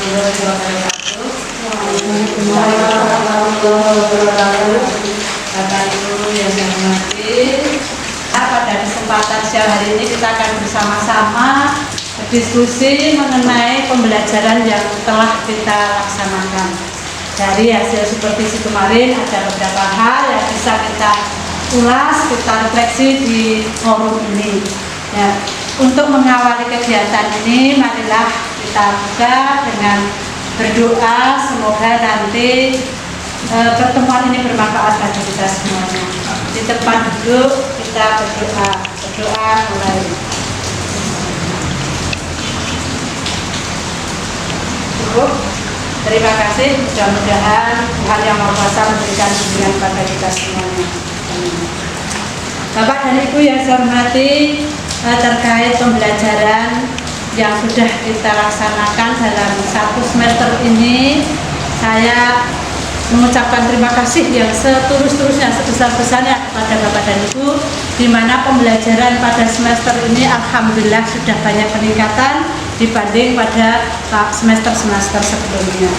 warahmatullahi wabarakatuh. Bapak Ibu yang saya hormati, pada kesempatan siang hari ini kita akan bersama-sama berdiskusi mengenai pembelajaran yang telah kita laksanakan. Dari hasil supervisi kemarin ada beberapa hal yang bisa kita ulas, kita refleksi di forum ini. Ya, untuk mengawali kegiatan ini, marilah kita buka dengan berdoa. Semoga nanti pertemuan ini bermanfaat bagi kita semuanya. Di tempat duduk kita berdoa. Berdoa mulai. Cukup. Terima kasih. Mudah-mudahan Tuhan Yang Maha Kuasa memberikan bimbingan pada kita semuanya. Bapak dan Ibu yang saya hormati, terkait pembelajaran yang sudah kita laksanakan dalam satu semester ini, saya mengucapkan terima kasih yang setulus-tulusnya, sebesar-besarnya kepada Bapak dan Ibu, di mana pembelajaran pada semester ini alhamdulillah sudah banyak peningkatan dibanding pada semester-semester sebelumnya.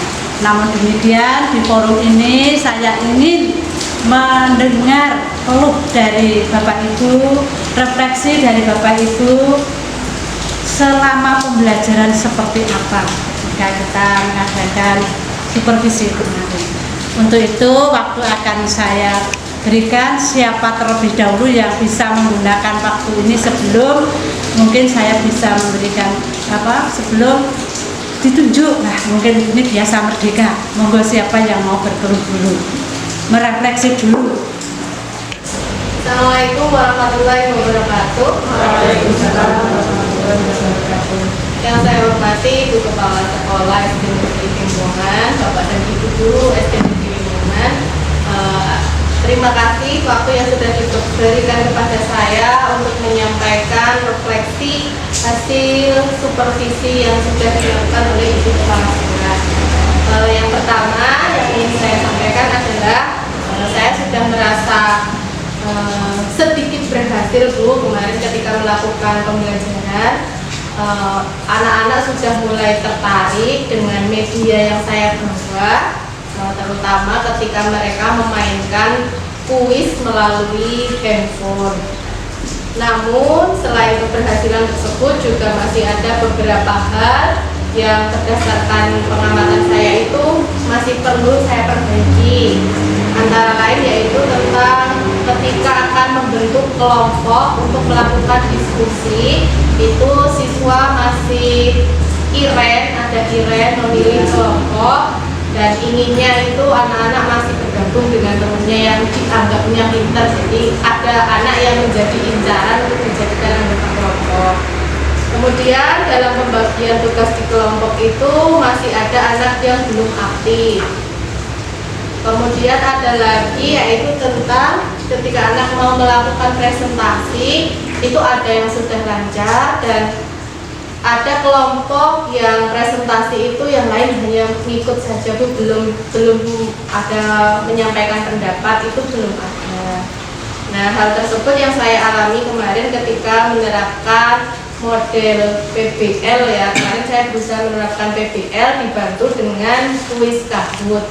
Namun demikian, di forum ini saya ingin mendengar keluh dari Bapak Ibu, refleksi dari Bapak Ibu selama pembelajaran seperti apa jika kita mengadakan supervisi kemarin. Untuk itu waktu akan saya berikan, siapa terlebih dahulu yang bisa menggunakan waktu ini sebelum mungkin saya bisa memberikan sebelum ditunjuk. Nah, mungkin ini biasa merdeka. Monggo siapa yang mau berkeluh dulu, merefleksi dulu. Assalamualaikum warahmatullahi wabarakatuh. Waalaikumsalam warahmatullahi wabarakatuh. Yang saya hormati Ibu Kepala Sekolah SD Negeri Timbungan, Bapak dan Ibu Guru SD Negeri Timbungan. Terima kasih waktu yang sudah diberikan kepada saya untuk menyampaikan refleksi hasil supervisi yang sudah dilakukan oleh Ibu Kepala Sekolah. Yang pertama yang ingin saya sampaikan adalah saya sudah merasa sedikit berhasil Bu kemarin ketika melakukan pembelajaran. Anak-anak sudah mulai tertarik dengan media yang saya bawa, terutama ketika mereka memainkan kuis melalui handphone. Namun selain keberhasilan tersebut juga masih ada beberapa hal yang berdasarkan pengamatan saya itu masih perlu saya perbaiki. Antara lain yaitu tentang ketika akan membentuk kelompok untuk melakukan diskusi, itu siswa masih ada iren memilih kelompok, dan inginnya itu anak-anak masih bergabung dengan temannya yang dianggapnya pintar. Jadi ada anak yang menjadi incaran untuk dijadikan anggota kelompok. Kemudian dalam pembagian tugas di kelompok itu masih ada anak yang belum aktif. Kemudian ada lagi yaitu tentang ketika anak mau melakukan presentasi, itu ada yang sudah lancar dan ada kelompok yang presentasi itu yang lain hanya mengikut saja Bu, belum ada menyampaikan pendapat, itu belum ada. Nah, hal tersebut yang saya alami kemarin ketika menerapkan model PBL ya. Kemarin saya berusaha menerapkan PBL dibantu dengan kuis Kahoot.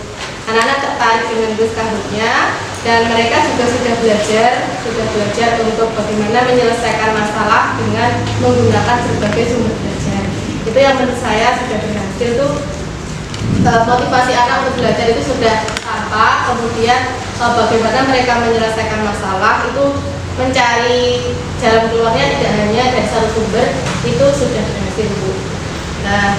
Anak-anak tertarik dengan kuis Kahootnya dan mereka juga sudah belajar untuk bagaimana menyelesaikan masalah dengan menggunakan berbagai sumber belajar. Itu yang menurut saya sudah berhasil tuh. Motivasi anak untuk belajar itu sudah tampak. Kemudian bagaimana mereka menyelesaikan masalah itu, mencari jalan keluarnya tidak hanya dari satu sumber, itu sudah berhasil Bu. Nah,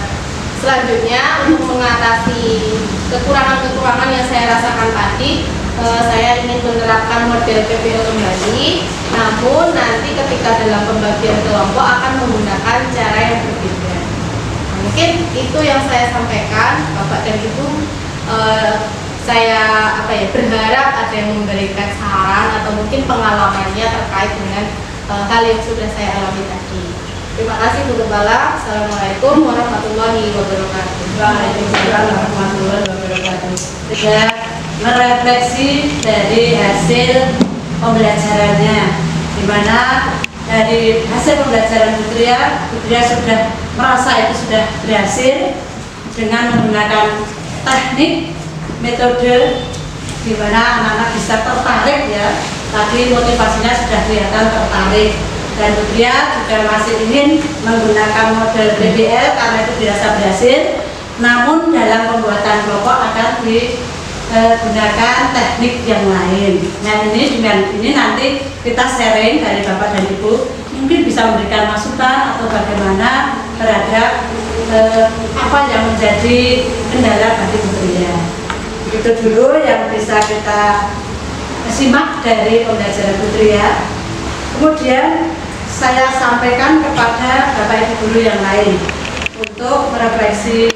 selanjutnya untuk mengatasi kekurangan-kekurangan yang saya rasakan tadi, saya ingin menerapkan model PBL kembali, namun nanti ketika dalam pembagian kelompok akan menggunakan cara yang berbeda. Nah, mungkin itu yang saya sampaikan Bapak dan Ibu. Saya berharap ada yang memberikan saran atau mungkin pengalamannya terkait dengan hal yang sudah saya alami tadi. Terima kasih Bu Kepala. Assalamualaikum warahmatullahi wabarakatuh. Waalaikumsalam warahmatullahi wabarakatuh. Sudah merefleksi dari hasil pembelajarannya, di mana dari hasil pembelajaran Putria sudah merasa itu sudah berhasil. dengan menggunakan teknik metode di mana anak-anak bisa tertarik ya. Tadi motivasinya sudah kelihatan tertarik, dan dia juga masih ingin menggunakan model BBL karena itu dirasa berhasil. Namun dalam pembuatan kelompok akan digunakan teknik yang lain. Nah ini nanti kita sharing dari Bapak dan Ibu, mungkin bisa memberikan masukan atau bagaimana terhadap apa yang menjadi kendala bagi Putria. Itu dulu yang bisa kita simak dari pembelajaran Putria. Kemudian saya sampaikan kepada Bapak Ibu guru yang lain untuk merefleksi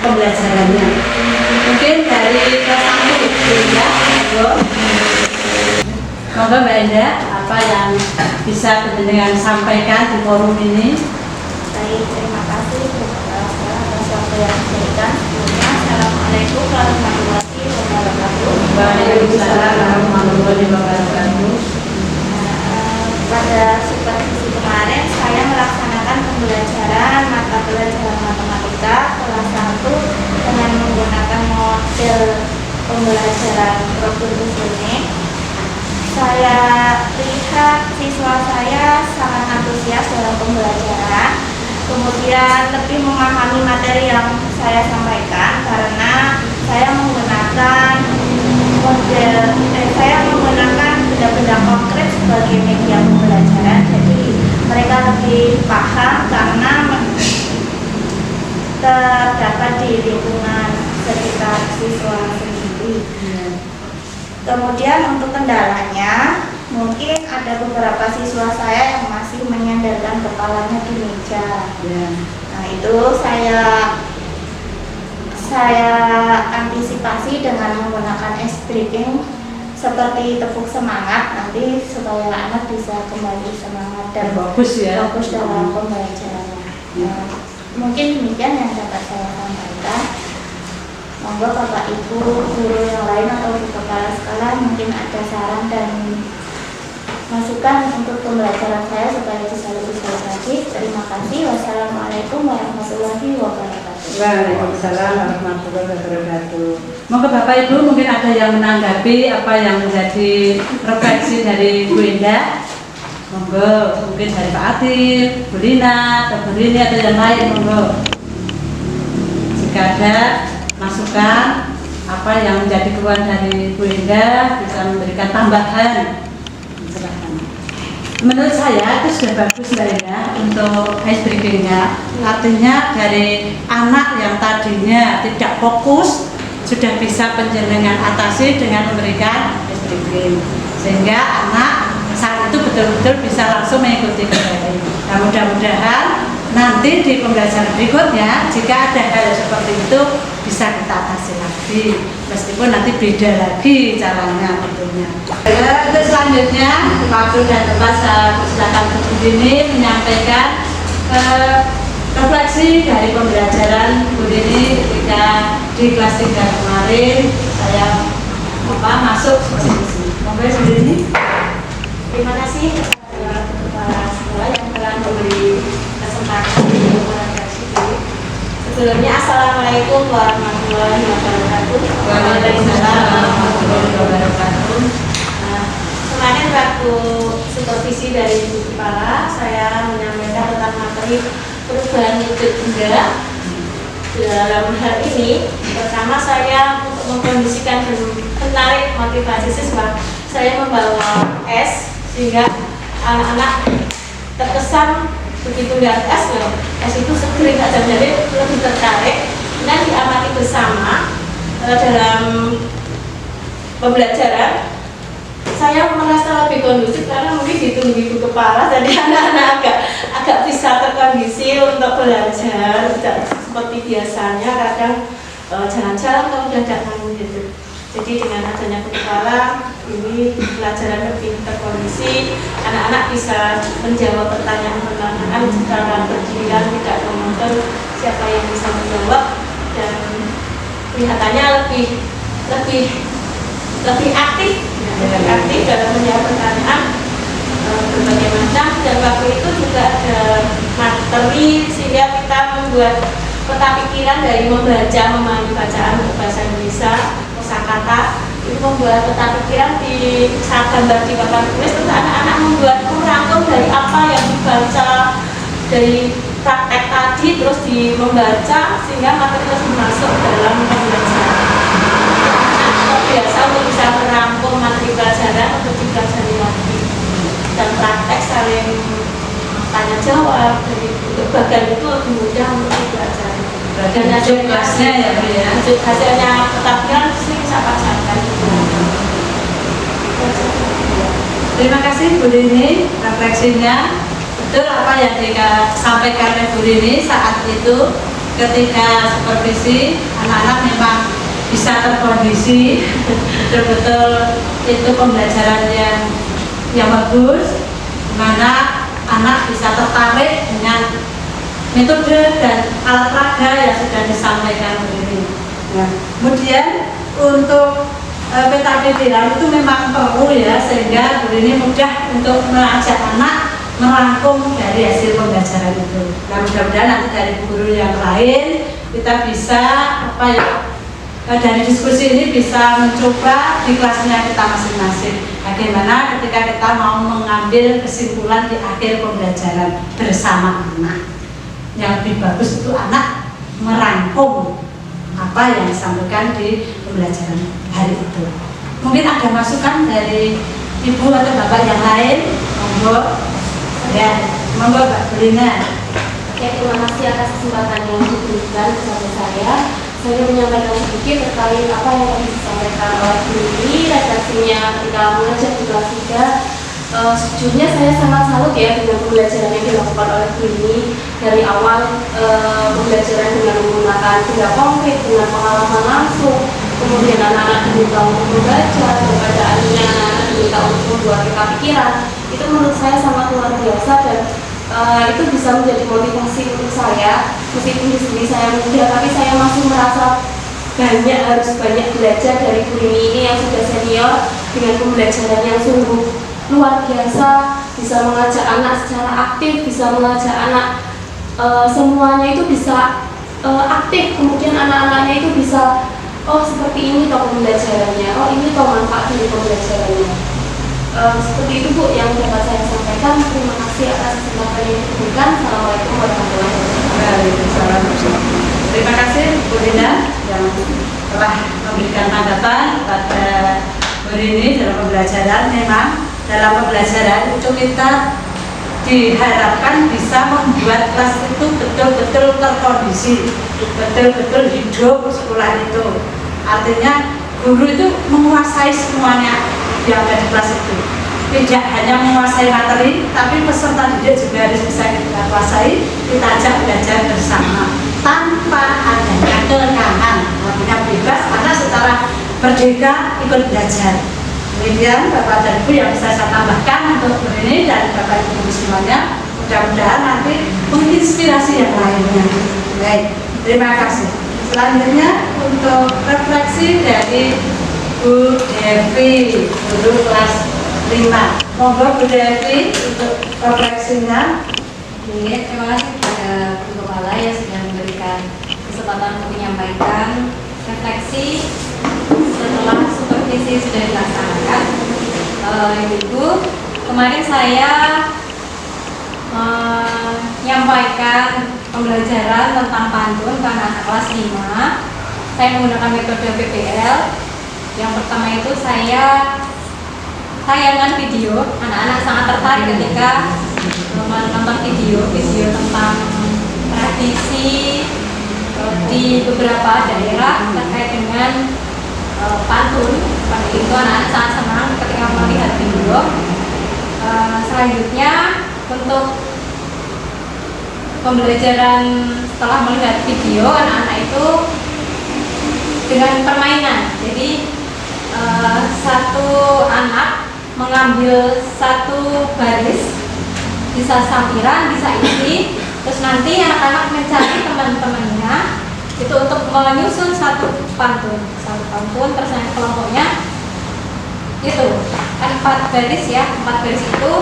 pembelajarannya. Mungkin dari kelas 1 ya, monggo Mbak Enda, apa yang bisa dengan sampaikan di forum ini? Baik, terima kasih atas waktu yang diberikan. Sebelumnya, Assalamualaikum warahmatullahi wabarakatuh. Waalaikumsalam warahmatullahi wabarakatuh. Pada supervisi kemarin, saya melaksanakan pembelajaran mata pelajaran matematika kelas 1 dengan menggunakan model pembelajaran Robertus ini. Saya lihat siswa saya sangat antusias dalam pembelajaran, kemudian lebih memahami materi yang saya sampaikan karena saya menggunakan benda-benda konkret sebagai media pembelajaran. Jadi mereka lebih paham karena terdapat di lingkungan sekitar siswa sendiri. Kemudian untuk kendalanya, mungkin ada beberapa siswa saya yang masih menyandarkan kepalanya di meja. Nah itu saya antisipasi dengan menggunakan stripping seperti tepuk semangat nanti supaya anak bisa kembali semangat dan Bagus ya. fokus dalam pembelajarannya. Nah, mungkin demikian yang dapat saya sampaikan. Monggo Bapak Ibu guru yang lain atau kepala sekolah mungkin ada saran dan masukan untuk pembelajaran saya supaya bisa lebih baik lagi. Terima kasih. Wassalamualaikum warahmatullahi wabarakatuh. Waalaikumsalam warahmatullahi wabarakatuh. Monggo Bapak Ibu mungkin ada yang menanggapi apa yang menjadi refleksi dari Bu Indah. Monggo, mungkin dari Pak Atif, Bu Lina, atau Bu Rini atau yang lain, monggo. Jika ada masukan apa yang menjadi keluhan dari Bu Indah bisa memberikan tambahan. Silahkan. Menurut saya itu sudah bagus Mbak Indah untuk ice breaking-nya. Artinya dari anak yang tadinya tidak fokus sudah bisa penjenengan atasi dengan memberikan ice breaking, sehingga anak saat itu betul-betul bisa langsung mengikuti kembali. Nah mudah-mudahan nanti di pembelajaran berikutnya jika ada hal seperti itu bisa kita atasi lagi, meskipun nanti beda lagi caranya tentunya. Untuk selanjutnya waktu dan tempat saya persilakan Bu Dini menyampaikan refleksi dari pembelajaran Bu Dini ketika di kelas 3 kemarin saya masuk seperti ini. Monggo Bu Dini. Terima kasih kepada kepala sekolah yang telah memberi kesempatan untuk refleksi ini. Sebelumnya Assalamualaikum warahmatullahi wabarakatuh. Waalaikumsalam warahmatullahi wabarakatuh. Kemarin waktu supervisi dari Ibu Kepala, saya menyampaikan tentang materi perubahan wujud benda. Dalam hal ini, pertama saya untuk mengkondisikan dan menarik motivasi siswa, saya membawa es sehingga anak-anak terkesan begitu lihat es loh, es itu seger aja, jadi lebih tertarik dan diamati bersama dalam pembelajaran. Saya merasa lebih kondusif karena mungkin ditunggu Ibu Kepala, jadi anak-anak agak bisa terkondisi untuk belajar, tidak seperti biasanya kadang jalan-jalan kalau dadakan gitu. Jadi dengan adanya Bu Kepala ini pelajaran lebih terkondisi, anak-anak bisa menjawab pertanyaan-pertanyaan secara bergiliran, tidak menonton siapa yang bisa menjawab, dan kelihatannya lebih aktif dalam menjawab pertanyaan berbagai macam. Dan waktu itu juga ada materi sehingga kita membuat peta pikiran dari membaca, memahami bacaan untuk bahasa Indonesia, kosakata. Itu membuat peta pikiran di saat gambar di papan tulis, untuk anak-anak membuat merangkum dari apa yang dibaca dari praktek tadi, terus membaca sehingga materi tersebut masuk dalam pembelajaran. Anak biasa untuk bisa merangkum materi pelajaran untuk dipelajari lagi, dan praktek saling tanya jawab. Jadi untuk bagian itu lebih mudah untuk dipelajari. Dan Kelasnya ya Bu ya. hasilnya peta pikiran sih bisa pacarkan. Terima kasih Bu Rini, refleksinya betul apa yang disampaikan oleh Bu Rini saat itu ketika supervisi anak-anak memang bisa terkondisi betul-betul itu pembelajaran yang bagus, di mana anak bisa tertarik dengan metode dan alat peraga yang sudah disampaikan Bu Rini. Nah, kemudian untuk peta pikiran itu memang perlu ya, sehingga Bu Rini mudah untuk mengajak anak merangkum dari hasil pembelajaran itu. Nah, mudah-mudahan nanti dari guru yang lain kita bisa dari diskusi ini bisa mencoba di kelasnya kita masing-masing. Bagaimana ketika kita mau mengambil kesimpulan di akhir pembelajaran bersama anak. Yang lebih bagus itu anak merangkum apa yang disampaikan di pembelajaran hari itu. Mungkin ada masukan dari ibu atau bapak yang lain, monggo. Ya, monggo Mbak Belina. Oke, terima kasih atas kesempatan yang diberikan kepada saya. Saya menyampaikan sedikit terkait apa yang tadi disampaikan oleh Bu Rini, redaksinya ketika mengajar di kelas 3. Sejujurnya saya sangat salut ya dengan pembelajaran yang dilakukan oleh Bu Rini dari awal, pembelajaran dengan menggunakan benda konkret, dengan pengalaman langsung, kemudian anak-anak diminta untuk membaca, kepada akhirnya anak-anak diminta untuk membuat peta pikiran. Itu menurut saya sangat luar biasa, dan itu bisa menjadi motivasi untuk saya. Meskipun di sini saya muda, tapi saya masih merasa harus banyak belajar dari Bu Rini ini yang sudah senior, dengan pembelajaran yang sungguh luar biasa, bisa mengajak anak secara aktif, bisa mengajak anak semuanya itu bisa aktif. Kemudian anak-anaknya itu bisa, oh seperti ini toh pembelajarannya, oh ini toh manfaat dari pembelajarannya. Seperti itu Bu yang dapat saya sampaikan. Terima kasih atas kesempatan yang diberikan. Assalamualaikum warahmatullahi wabarakatuh. Terima kasih Bu Dina yang telah memberikan tanggapan pada Bu Rini dalam pembelajaran. Memang dalam pembelajaran itu kita diharapkan bisa membuat kelas itu betul-betul terkondisi, betul-betul hidup sekolah itu. Artinya guru itu menguasai semuanya yang ada di kelas itu. Tidak hanya menguasai materi, tapi peserta didik juga harus bisa kita kuasai, kita ajak belajar bersama tanpa adanya kekangan. Artinya bebas, karena secara merdeka ikut belajar. Demikian Bapak dan Ibu yang bisa saya tambahkan untuk ini, dan Bapak Ibu semuanya, mudah-mudahan nanti menginspirasi yang lainnya. Baik, terima kasih. Selanjutnya untuk refleksi dari Bu Devi, guru kelas 5. Monggo Bu Devi untuk refleksinya. Terima kasih kepada Guru Kepala yang sudah memberikan kesempatan untuk menyampaikan refleksi setelah supervisi sudah dilaksanakan. Ibu, kemarin saya menyampaikan pembelajaran tentang pantun ke anak kelas 5. Saya menggunakan metode PBL. Yang pertama itu saya tayangkan video. Anak-anak sangat tertarik ketika menonton video tentang tradisi di beberapa daerah terkait dengan pantun. Pada itu anak-anak sangat senang ketika melihat video. Selanjutnya untuk pembelajaran setelah melihat video, anak-anak itu dengan permainan. Jadi satu anak mengambil satu baris, bisa sampiran, bisa isi, terus nanti anak-anak mencari teman-temannya itu untuk menyusun satu pantun, terus nanti kelompoknya itu 4 baris ya, 4 baris itu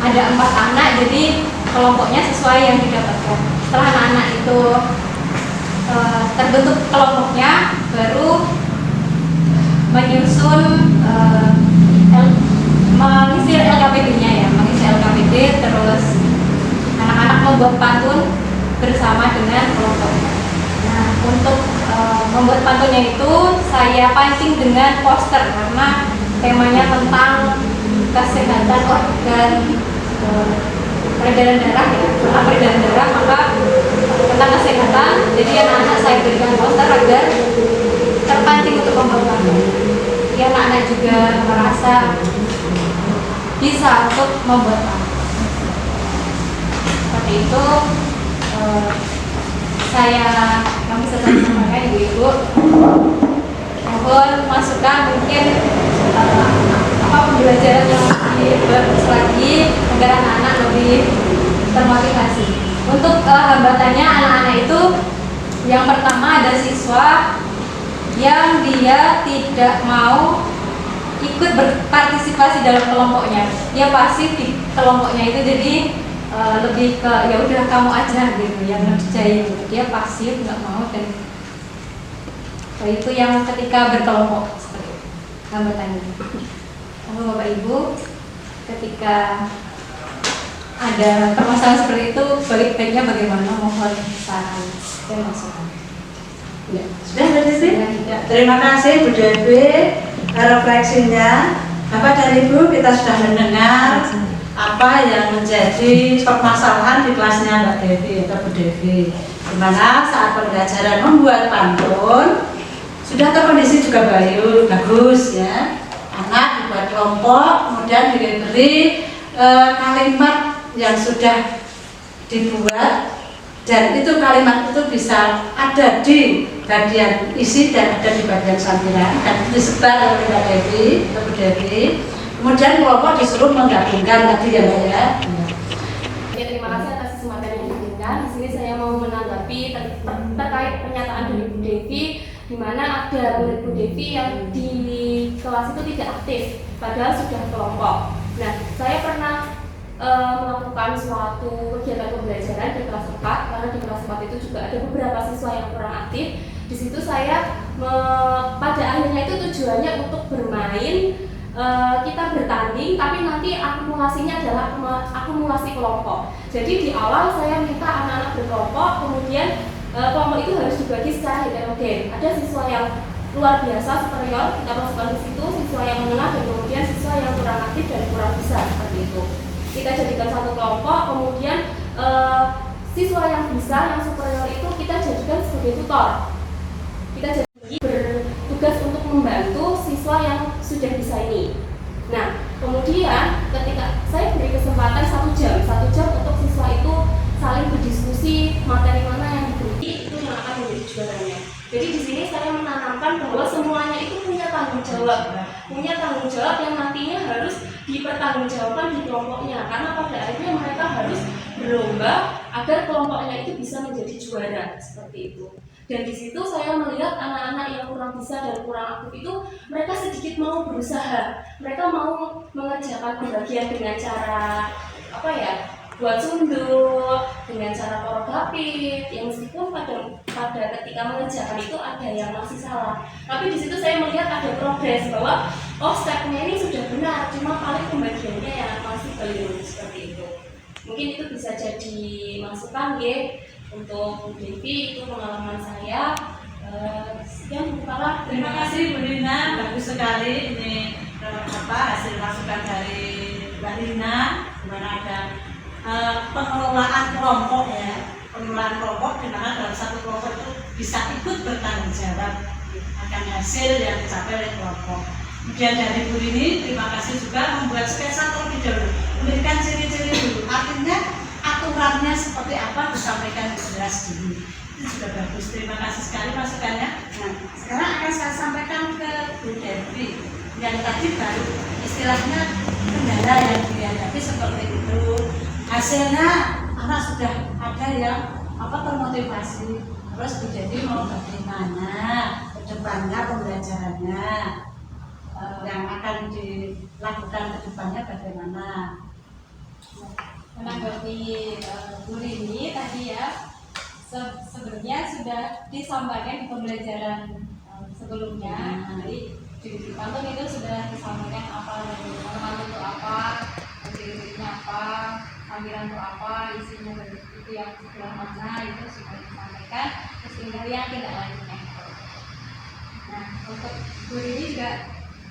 ada 4 anak, jadi kelompoknya sesuai yang didapatkan. Setelah anak-anak itu terbentuk kelompoknya, baru menyusun mengisi LKPD-nya ya, mengisi LKPD, terus anak-anak membuat pantun bersama dengan kelompoknya. Nah, untuk membuat pantunnya itu saya pancing dengan poster karena temanya tentang kesehatan organ peredaran darah ya, tentang peredaran darah, maka tentang kesehatan. Jadi anak-anak saya berikan poster agar terpancing untuk membuat pantun. Jadi anak-anak juga merasa bisa untuk membuat pantun. Seperti itu yang bisa saya sampaikan ibu-ibu. Mohon masukan mungkin pembelajaran yang lebih bagus lagi agar anak-anak lebih termotivasi. Untuk hambatannya anak-anak itu yang pertama ada siswa yang dia tidak mau ikut berpartisipasi dalam kelompoknya, dia pasif di kelompoknya itu, jadi lebih ke ya udah kamu aja gitu yang ngerjain, dia pasif nggak mau. Dan itu yang ketika berkelompok seperti itu hambatannya. Bapak Ibu, ketika ada permasalahan seperti itu, baik-baiknya bagaimana, mohon saran dan masukan. Ya, sudah Mbak Desi? Ya, terima kasih Bu Devi refleksinya. Bapak dan Ibu, kita sudah mendengar apa yang menjadi permasalahan di kelasnya Mbak Devi atau Bu Devi, di mana saat pembelajaran membuat pantun sudah terkondisi juga bagus ya. Anak dibuat kelompok, kemudian diberi kalimat yang sudah dibuat, dan itu kalimat itu bisa ada di bagian isi dan ada di bagian sampiran, dan disebar oleh Mbak Devi atau Bu Devi. Kemudian kelompok disuruh menggabungkan tadi ya Mbak ya. Ya, terima kasih atas kesempatan yang diberikan. Di sini saya mau menanggapi terkait pernyataan dari Bu Devi, di mana ada murid Bu Devi yang di kelas itu tidak aktif, padahal sudah kelompok. Nah, saya pernah melakukan suatu kegiatan pembelajaran di kelas 4, karena di kelas 4 itu juga ada beberapa siswa yang kurang aktif. Di situ saya pada akhirnya itu tujuannya untuk bermain, kita bertanding, tapi nanti akumulasinya adalah akumulasi kelompok. Jadi di awal saya minta anak-anak berkelompok, kemudian kelompok itu harus dibagi secara heterogen. Ada siswa yang luar biasa superior, kita masukkan di situ, siswa yang menengah, dan kemudian siswa yang kurang aktif dan kurang bisa, seperti itu. Kita jadikan satu kelompok, kemudian siswa yang bisa, yang superior itu kita jadikan sebagai tutor. Kita jadi bertugas untuk membantu siswa yang sudah bisa ini. Nah, kemudian ketika saya beri kesempatan 1 jam untuk siswa itu saling berdiskusi materi mana yang diberi, itu yang akan menjadi juaranya. Jadi di sini saya menanamkan bahwa semuanya itu punya tanggung jawab yang nantinya harus dipertanggungjawabkan di kelompoknya, karena pada akhirnya mereka harus berlomba agar kelompoknya itu bisa menjadi juara, seperti itu. Dan di situ saya melihat anak-anak yang kurang bisa dan kurang aktif itu mereka sedikit mau berusaha, mereka mau mengerjakan pembagian dengan cara buat sundul, dengan cara korogapit, yang meskipun pada ketika mengerjakan itu ada yang masih salah. Tapi di situ saya melihat ada progres bahwa stepnya ini sudah benar, cuma paling pembagiannya yang masih belum, seperti itu. Mungkin itu bisa jadi masukan ya untuk Bu Devi, itu pengalaman saya. Sekian Bu Kepala. Terima kasih Bu Lina, bagus sekali ini hasil masukan dari Mbak Lina, di mana ada pengelolaan kelompok ya, pengelolaan kelompok di mana dalam satu kelompok itu bisa ikut bertanggung jawab akan hasil yang dicapai oleh kelompok. Kemudian dari Bu Lini, terima kasih juga membuat sketsa terlebih dahulu, memberikan ciri-ciri dulu, artinya aturannya seperti apa disampaikan jelas dulu. Itu juga bagus, terima kasih sekali masukannya. Nah, sekarang akan saya sampaikan ke Bu Devi yang tadi baru istilahnya kendala yang dihadapi seperti itu. Hasilnya anak sudah ada yang termotivasi. Terus Bu Devi mau bagaimana ke depannya pembelajarannya, yang akan dilakukan ke depannya bagaimana. Menanggapi Bu Rini tadi ya, sebelumnya sudah disampaikan di pembelajaran sebelumnya. Jadi di pantun itu sudah disampaikan apa dari teman-teman itu apa, ciri-cirinya apa, sambilan itu apa, isinya itu yang sebelah mana itu sudah disampaikan. Terus tinggal yang tidak lanjutnya. Nah, untuk Bu Rini juga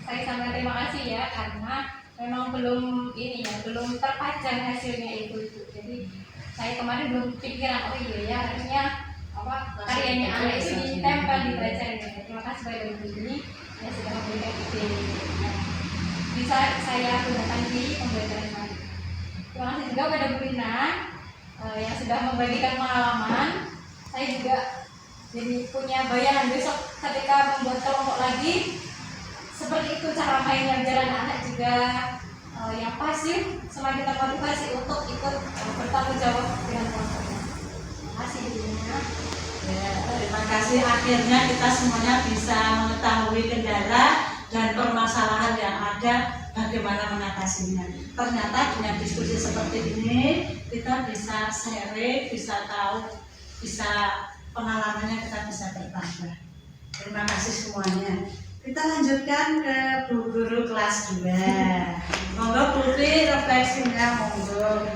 saya sangat terima kasih ya, karena memang belum belum terpajang hasilnya itu. Jadi saya kemarin belum pikiran, oh iya ya harusnya karyanya anak itu ditempel di pelajaran. Terima kasih pada Bu Rini yang sudah memberikan ide. Nah, bisa saya gunakan di pembelajaran selanjutnya. Terima kasih juga pada Bu Rina yang sudah membagikan pengalaman. Saya juga jadi punya bayangan besok ketika membuat kelompok lagi, seperti itu cara mainnya, biar anak-anak juga yang pasif semakin termotivasi untuk ikut bertanggung jawab dengan kelompoknya. Terima kasih Bu Rina. Ya, terima kasih. Akhirnya kita semuanya bisa mengetahui kendala dan permasalahan yang ada, bagaimana mengatasinya. Ternyata dengan diskusi seperti ini kita bisa sharing, bisa tahu, bisa pengalamannya kita bisa bertambah. Terima kasih semuanya. Kita lanjutkan ke Bu Guru kelas 2. Monggo Bu Fi, refleksinya monggo.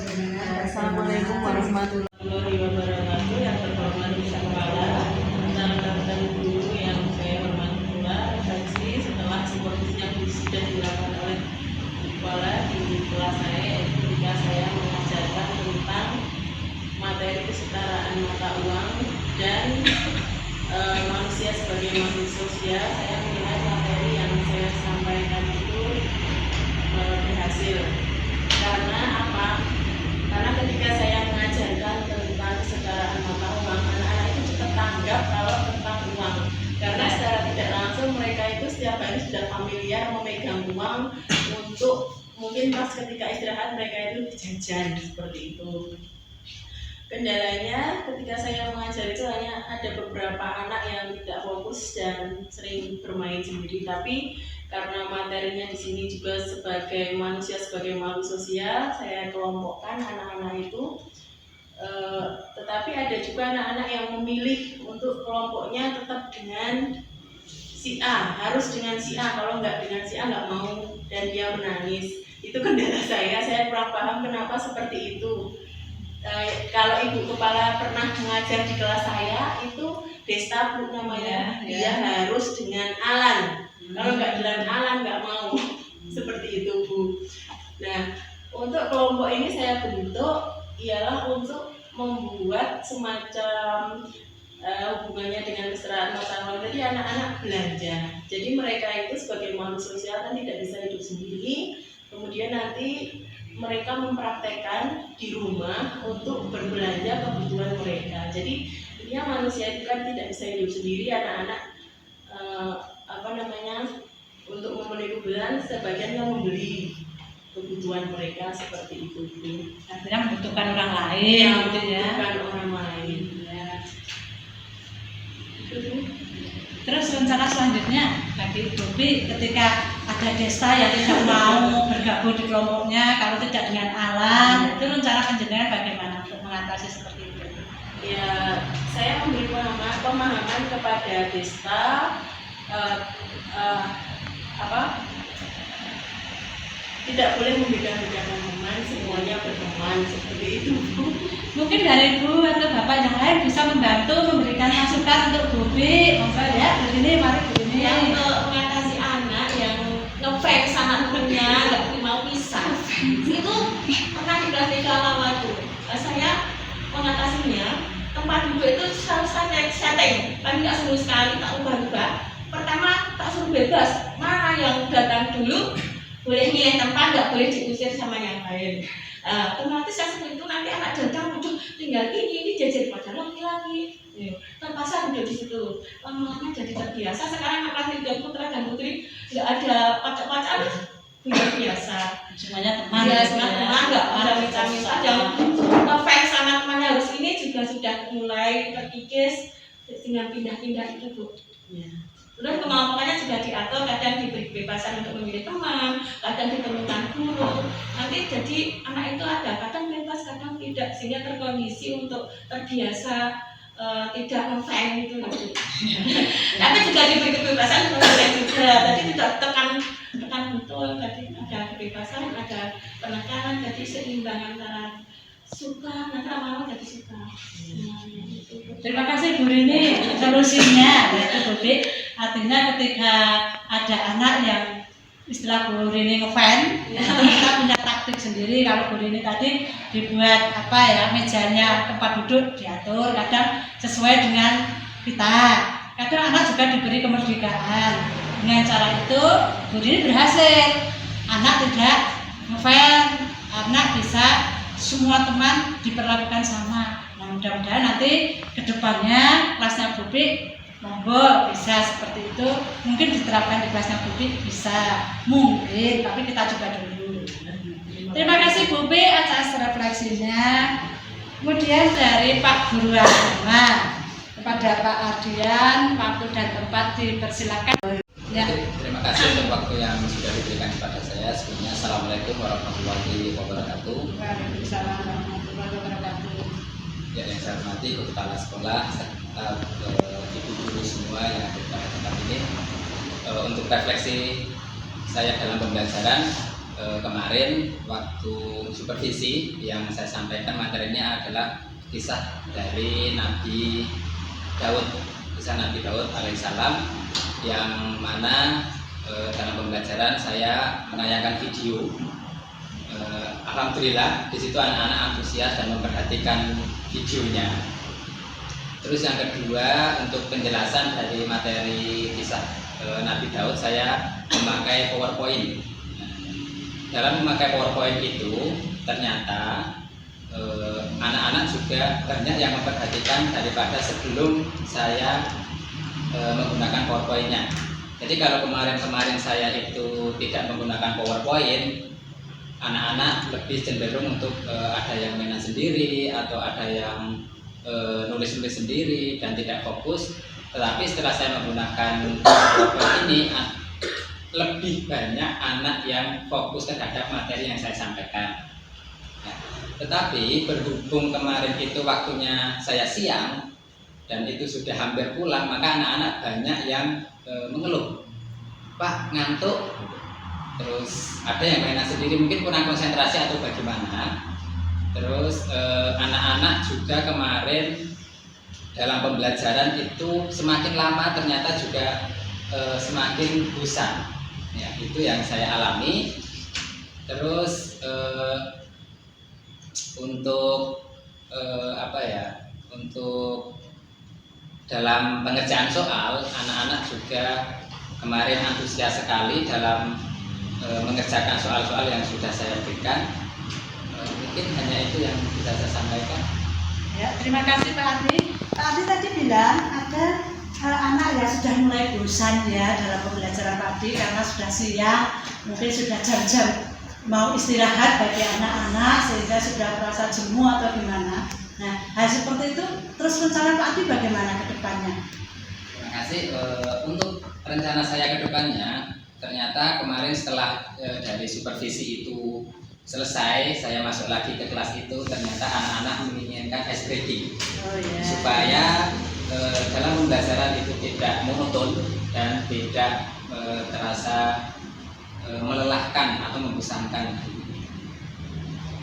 Assalamualaikum warahmatullahi wabarakatuh. Yang terhormat Bisa Kepala, rekan-rekan guru yang saya hormati pula, refleksi setelah supervisi yang sudah dilakukan oleh kepala di kelas saya, yaitu ketika saya mengajarkan tentang materi kesetaraan mata uang dan manusia sebagai makhluk sosial. Saya melihat materi yang saya sampaikan itu berhasil. Karena apa? Karena ketika saya mengajarkan tentang kesetaraan mata uang, anak-anak itu cepat tanggap kalau tentang uang. Karena secara tidak langsung mereka itu setiap hari sudah familiar memegang uang untuk mungkin pas ketika istirahat mereka itu jajan seperti itu. Kendalanya ketika saya mengajar itu hanya ada beberapa anak yang tidak fokus dan sering bermain sendiri. Tapi karena materinya di sini juga sebagai manusia sebagai makhluk sosial, saya kelompokkan anak-anak itu. Tetapi ada juga anak-anak yang memilih untuk kelompoknya tetap dengan si A, harus dengan si A. Kalau nggak dengan si A nggak mau dan dia menangis. Itu kendala saya kurang paham kenapa seperti itu. Kalau ibu kepala pernah mengajar di kelas saya itu Desta Bu namanya, dia harus dengan alan. Kalau nggak dengan alan nggak mau. Seperti itu Bu. Nah, untuk kelompok ini saya bentuk ialah untuk membuat semacam hubungannya dengan kesetaraan mata uang. Jadi anak-anak belanja. Jadi mereka itu sebagai makhluk sosial kan tidak bisa hidup sendiri. Kemudian nanti mereka mempraktekkan di rumah untuk berbelanja kebutuhan mereka. Jadi intinya manusia itu kan tidak bisa hidup sendiri. Anak-anak untuk memenuhi kebutuhan sebagian yang membeli kebutuhan mereka seperti itu. Akhirnya membutuhkan orang lain, gitu ya. Membutuhkan orang lain. Ya. Terus rencana selanjutnya bagi Bobi ketika ada desa yang tidak mau bergabung di kelompoknya, kalau tidak dengan alam, itu rencana penjenengan bagaimana untuk mengatasi seperti itu? Ya, saya memberi pemahaman kepada desa tidak boleh membeda-bedakan teman, semuanya berteman seperti itu. Mungkin dari ibu atau bapak yang lain bisa membantu memberikan masukan untuk Bobi, monggo ya. Begini, mari begini. Yang untuk mengatasi anak yang ngefans sama temennya nggak mau pisah itu pernah dilatih lama tuh. Saya mengatasinya tempat duduk itu selalu saya setting, tapi nggak semua sekali tak ubah-ubah. Pertama tak suruh bebas, mana yang datang dulu boleh milih tempat, nggak boleh diusir sama yang lain. Otomatis yang seperti itu nanti anak datang muncul tinggal ini jajan pada laki-laki. Terpaksa duduk di situ. Lama-lama jadi terbiasa. Sekarang anak tiga putra dan putri nggak ada pacak-pacakan, sudah biasa. Semuanya teman. Ya, semuanya teman, nggak ada minta-minta. Jangan ngefans sama temannya harus ini juga sudah mulai terkikis dengan pindah-pindah itu Bu. Ya. Terus kemampuannya juga diatur, kadang diberi kebebasan untuk memilih teman, kadang ditemukan guru. Nanti jadi anak itu ada kadang bebas, kadang tidak, sehingga terkondisi untuk terbiasa tidak ngefan itu. Tapi juga diberi kebebasan ngefan juga. Tadi tidak tekan betul. Tadi ada kebebasan, ada penekanan, jadi seimbang antara suka, nanti lama-lama jadi suka. Terima kasih Bu Rini solusinya. Yaitu Bobi, artinya ketika ada anak yang istilah Bu Rini ngefan, kita punya taktik sendiri. Kalau Bu Rini tadi dibuat mejanya, tempat duduk diatur, kadang sesuai dengan kita. Kadang anak juga diberi kemerdekaan. Dengan cara itu Bu Rini berhasil. Anak tidak ngefan, anak bisa semua teman diperlakukan sama. Nah, mudah-mudahan nanti kedepannya kelasnya Bobi monggo bisa seperti itu. Mungkin diterapkan di kelasnya Bobi bisa, mungkin, tapi kita coba dulu. Terima kasih Bobi atas refleksinya. Kemudian dari Pak Guru Agama kepada Pak Ardian, waktu dan tempat dipersilakan. Ya. Terima kasih untuk waktu yang sudah diberikan kepada saya. Sebelumnya Assalamualaikum warahmatullahi wabarakatuh. Waalaikumsalam warahmatullahi wabarakatuh. Ya, yang saya hormati Guru Kepala Sekolah serta ibu guru semua yang ada pada tempat ini. Untuk refleksi saya dalam pembelajaran kemarin waktu supervisi yang saya sampaikan materinya adalah kisah dari Nabi Daud, kisah Nabi Daud alaihissalam, yang mana dalam pembelajaran saya menayangkan video. Alhamdulillah di situ anak-anak antusias dan memperhatikan videonya. Terus yang kedua, untuk penjelasan dari materi kisah Nabi Daud saya memakai PowerPoint. Dalam memakai PowerPoint itu ternyata anak-anak juga banyak yang memperhatikan daripada sebelum saya menggunakan PowerPoint-nya. Jadi kalau kemarin saya itu tidak menggunakan PowerPoint, anak-anak lebih cenderung untuk ada yang mainan sendiri atau ada yang nulis-nulis sendiri dan tidak fokus. Tetapi setelah saya menggunakan PowerPoint ini, lebih banyak anak yang fokus terhadap materi yang saya sampaikan. Nah, tetapi berhubung kemarin itu waktunya saya siang dan itu sudah hampir pulang, maka anak-anak banyak yang mengeluh, Pak ngantuk, terus ada yang mainan sendiri, mungkin kurang konsentrasi atau bagaimana. Terus anak-anak juga kemarin dalam pembelajaran itu semakin lama ternyata juga semakin bosan. Ya, itu yang saya alami. Terus untuk untuk dalam pengerjaan soal, anak-anak juga kemarin antusias sekali dalam mengerjakan soal-soal yang sudah saya berikan. Mungkin hanya itu yang bisa saya sampaikan. Ya, terima kasih Pak Adi. Pak Adi tadi bilang ada anak yang sudah mulai bosan ya dalam pembelajaran Pak Adi karena sudah siang, mungkin sudah jam-jam mau istirahat bagi anak-anak sehingga sudah merasa jemu atau gimana. Nah, hal seperti itu terus rencana Pak Adi bagaimana ke depannya? Terima kasih. Untuk rencana saya ke depannya, ternyata kemarin setelah dari supervisi itu selesai, saya masuk lagi ke kelas itu, ternyata anak-anak menginginkan ice breaking. Supaya dalam pembelajaran itu tidak monoton dan tidak terasa melelahkan atau membosankan.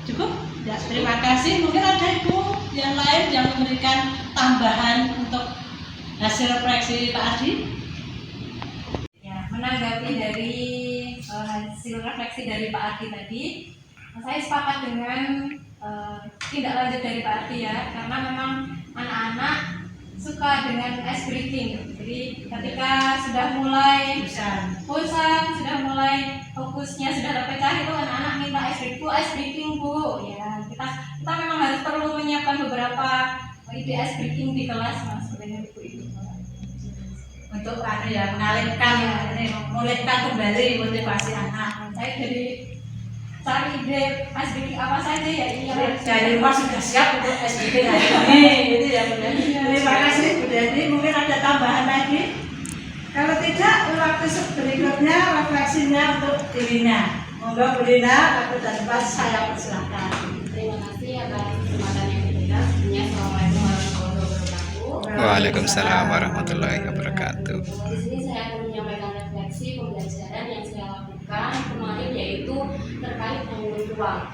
Cukup? Ya, terima kasih. Mungkin ada Ibu yang lain yang memberikan tambahan untuk hasil refleksi Pak Adi? Ya, menanggapi dari hasil refleksi dari Pak Adi tadi, saya sepakat dengan tindak lanjut dari Pak Adi ya, karena memang anak-anak suka dengan ice breaking. Jadi ketika sudah mulai bosan, sudah mulai fokusnya sudah terpecah, itu anak-anak minta ice breaking bu. Ya, kita memang harus perlu menyiapkan beberapa ide ice breaking di kelas, mas, sebenarnya ibu-ibu. Untuk mengalihkan, memulihkan kembali motivasi anak. Saya jadi cari ide ice breaking apa saja ya ini dari rumah sudah siap untuk ice breaking hari ini. Itu ya benar. Terima kasih Bu Deni. Mungkin ada tambahan lagi. Kalau tidak, waktu berikutnya refleksinya untuk Lina. Monggo Bu Lina, waktu dan tempat saya persilakan. Terima kasih atas kesempatan yang diberikan. Assalamualaikum warahmatullahi wabarakatuh. Waalaikumsalam warahmatullahi wabarakatuh. Di sini saya akan menyampaikan refleksi pembelajaran yang saya lakukan kemarin, yaitu terkait bangun ruang.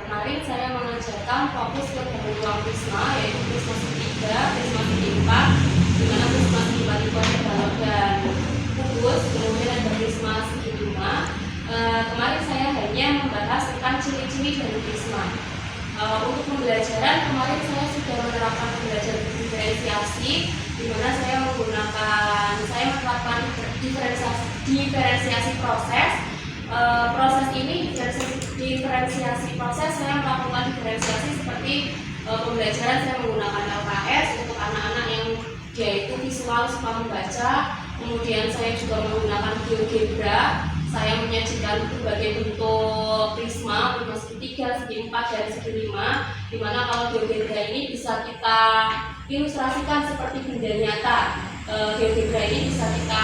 Kemarin saya mengajarkan fokus ke bangun ruang Prisma, yaitu Prisma segi 3, Prisma segi 4, di mana Prisma segi 4 itu ada balok dan kubus, kemudian ada Prisma segi 5. Kemarin saya hanya membahas tentang ciri-ciri dari Prisma. Untuk pembelajaran kemarin saya sudah menerapkan pembelajaran diferensiasi, di mana saya menerapkan diferensiasi proses. Proses ini diferensiasi proses saya melakukan diferensiasi seperti pembelajaran saya menggunakan LKS untuk anak-anak yang yaitu visual suka membaca. Kemudian saya juga menggunakan GeoGebra. Saya menyajikan berbagai bentuk prisma segi 3, segi 4, dan segi 5, dimana kalau GeoGebra ini bisa kita ilustrasikan seperti benda nyata. GeoGebra ini bisa kita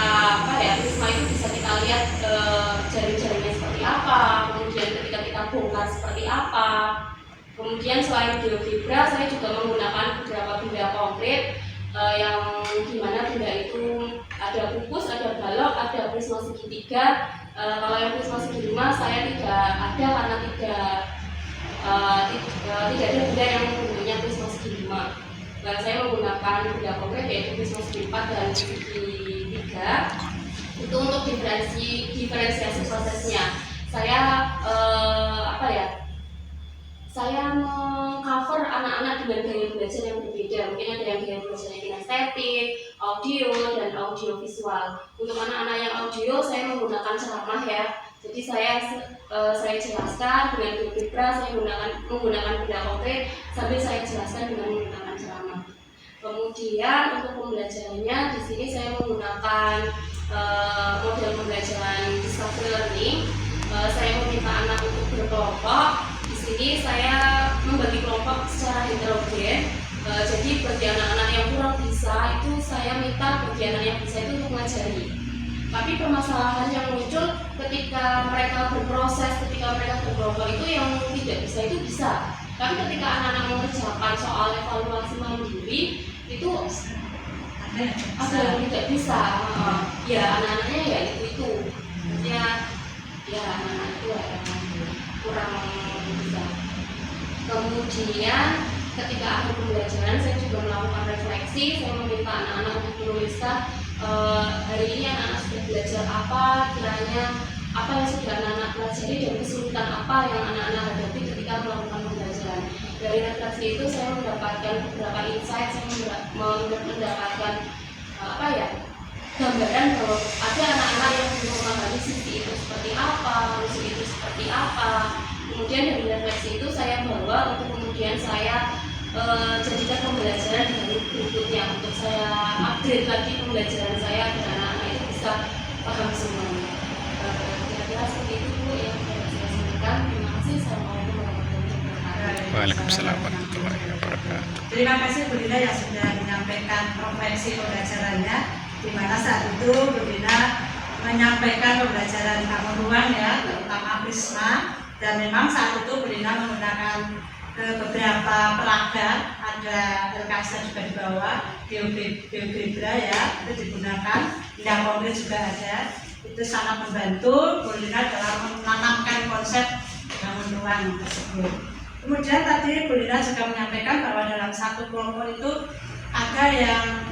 prisma itu bisa kita lihat jari-jarinya seperti apa, kemudian ketika kita bongkar seperti apa. Kemudian selain GeoGebra, saya juga menggunakan beberapa benda konkret yang dimana benda itu ada kubus, ada balok, ada prisma segi 3. Kalau yang prisma segi 5 saya tidak ada karena tidak ada benda yang mempunyai prisma segi 5. Saya menggunakan benda konkret yaitu prisma segi 4 dan segi 3 itu untuk diferensiasi prosesnya. Saya saya meng-cover anak-anak dengan gaya belajar yang berbeda. Mungkin ada yang gaya belajarnya kinestetik, audio, dan audio visual. Untuk anak-anak yang audio, saya menggunakan ceramah ya. Jadi saya jelaskan dengan GeoGebra, saya menggunakan benda konkret sambil saya jelaskan dengan menggunakan ceramah. Kemudian untuk pembelajarannya di sini saya menggunakan model pembelajaran discovery learning. Saya meminta anak untuk berkelompok. Di sini saya membagi kelompok secara heterogen. Jadi bagi anak-anak yang kurang bisa itu saya minta bagi anak yang bisa itu untuk mengajari. Tapi permasalahan yang muncul ketika mereka berproses, ketika mereka berkelompok itu yang tidak bisa itu bisa. Tapi ketika anak-anak mengerjakan soal evaluasi mandiri itu ada yang tidak bisa. Ya anak-anaknya ya itu. Ya anak-anak itu kurang bisa. Kemudian ketika akhir pembelajaran saya juga melakukan refleksi. Saya meminta anak-anak untuk menuliskan hari ini anak-anak sudah belajar apa, kiranya apa yang sudah anak-anak pelajari dan kesulitan apa yang anak-anak hadapi ketika melakukan pembelajaran. Dari refleksi itu saya mendapatkan beberapa insight, saya mendapatkan gambaran bahwa ada anak-anak yang belum memahami sisi itu seperti apa, musuh itu seperti apa. Kemudian dari refleksi itu saya bawa untuk kemudian saya jadikan pembelajaran dari berikutnya untuk saya upgrade lagi pembelajaran saya agar anak-anak itu bisa paham semuanya. Kira-kira seperti itu Bu yang saya sampaikan. Terima kasih. Assalamualaikum warahmatullahi wabarakatuh. Waalaikumsalam warahmatullahi wabarakatuh. Terima kasih Bu Dina yang sudah menyampaikan refleksi pembelajarannya, di mana saat itu Bu Dina menyampaikan pembelajaran bangun ruang ya, terutama Prisma, dan memang saat itu Bu Dina menggunakan beberapa peraga, ada LKS juga di bawah, GeoGebra ya, itu digunakan, yang konkret juga ada. Itu sangat membantu Bu Dina dalam menanamkan konsep bangun ruang tersebut. Kemudian tadi Bu Dina juga menyampaikan bahwa dalam satu kelompok itu ada yang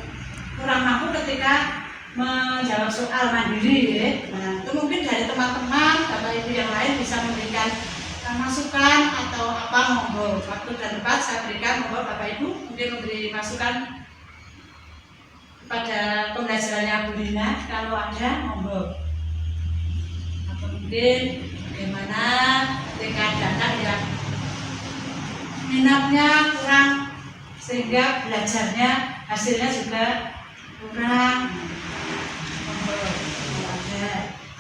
kurang mampu ketika menjawab soal mandiri ya. Nah, itu mungkin dari teman-teman, Bapak Ibu yang lain bisa memberikan masukan atau apa, monggo. Waktu dan tempat saya berikan, monggo Bapak Ibu mungkin memberi masukan pada pembelajarannya Bu Dina kalau ada, monggo. Atau mungkin bagaimana ketika datang yang minatnya kurang sehingga belajarnya hasilnya juga kurang.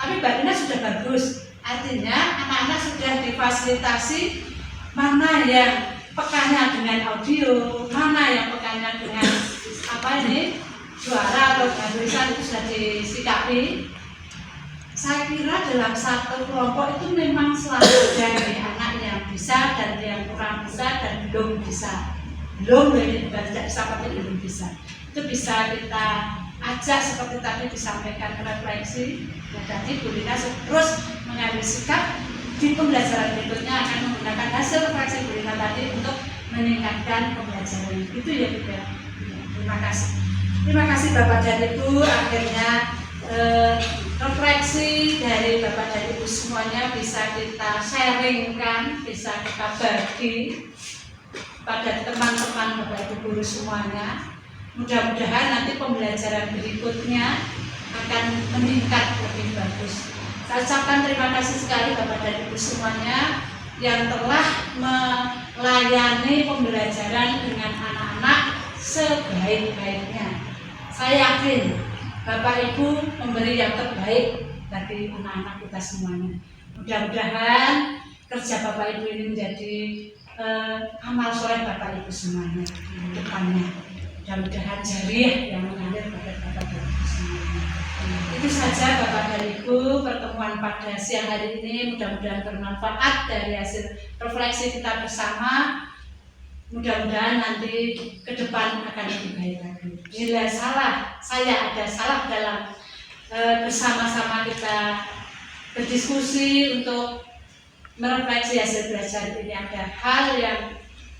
Tapi Mbak Dina sudah bagus, artinya anak-anak sudah difasilitasi mana yang pekannya dengan audio, mana yang pekannya dengan suara atau tulisan, itu sudah disikapi. Saya kira dalam satu kelompok itu memang selalu ada anak yang bisa dan yang kurang bisa dan belum bisa. Belum, ini bukan tidak bisa, tapi belum bisa. itu bisa kita ajak seperti tadi disampaikan refleksi. Jadi Bu Lina terus mengambil sikap di pembelajaran berikutnya akan menggunakan hasil refleksi Bu Lina tadi untuk meningkatkan pembelajaran. Itu ya Bu ya. Terima kasih. Terima kasih Bapak dan Ibu. Akhirnya refleksi dari Bapak dan Ibu semuanya bisa kita sharingkan, bisa kita bagi pada teman-teman Bapak Ibu guru semuanya. Mudah-mudahan nanti pembelajaran berikutnya akan meningkat lebih bagus. Saya ucapkan terima kasih sekali Bapak dan Ibu semuanya yang telah melayani pembelajaran dengan anak-anak sebaik-baiknya. Saya yakin Bapak Ibu memberi yang terbaik bagi anak-anak kita semuanya. Mudah-mudahan kerja Bapak Ibu ini menjadi amal soleh Bapak Ibu semuanya di depannya. Mudah-mudahan jariah yang mengalir pada Bapak dan Ibu semuanya. Itu saja Bapak dan Ibu pertemuan pada siang hari ini. Mudah-mudahan bermanfaat dari hasil refleksi kita bersama. Mudah-mudahan nanti ke depan akan lebih baik lagi. Bila saya ada salah dalam bersama-sama kita berdiskusi untuk merefleksi hasil belajar ini, ada hal yang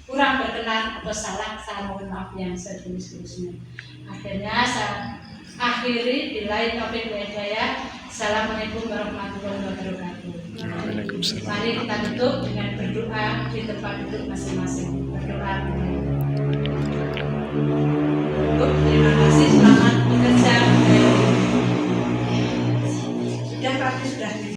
kurang berkenan atau salah, saya mohon maaf yang setulus-tulusnya. Akhirnya saya akhiri, billahi taufiq wal hidayah. Assalamualaikum warahmatullahi wabarakatuh. Waalaikumsalam. Mari kita tutup dengan berdoa di tempat duduk masing-masing. Berdoa. Terima kasih, selamat bekerja. Sudah praktis sudah.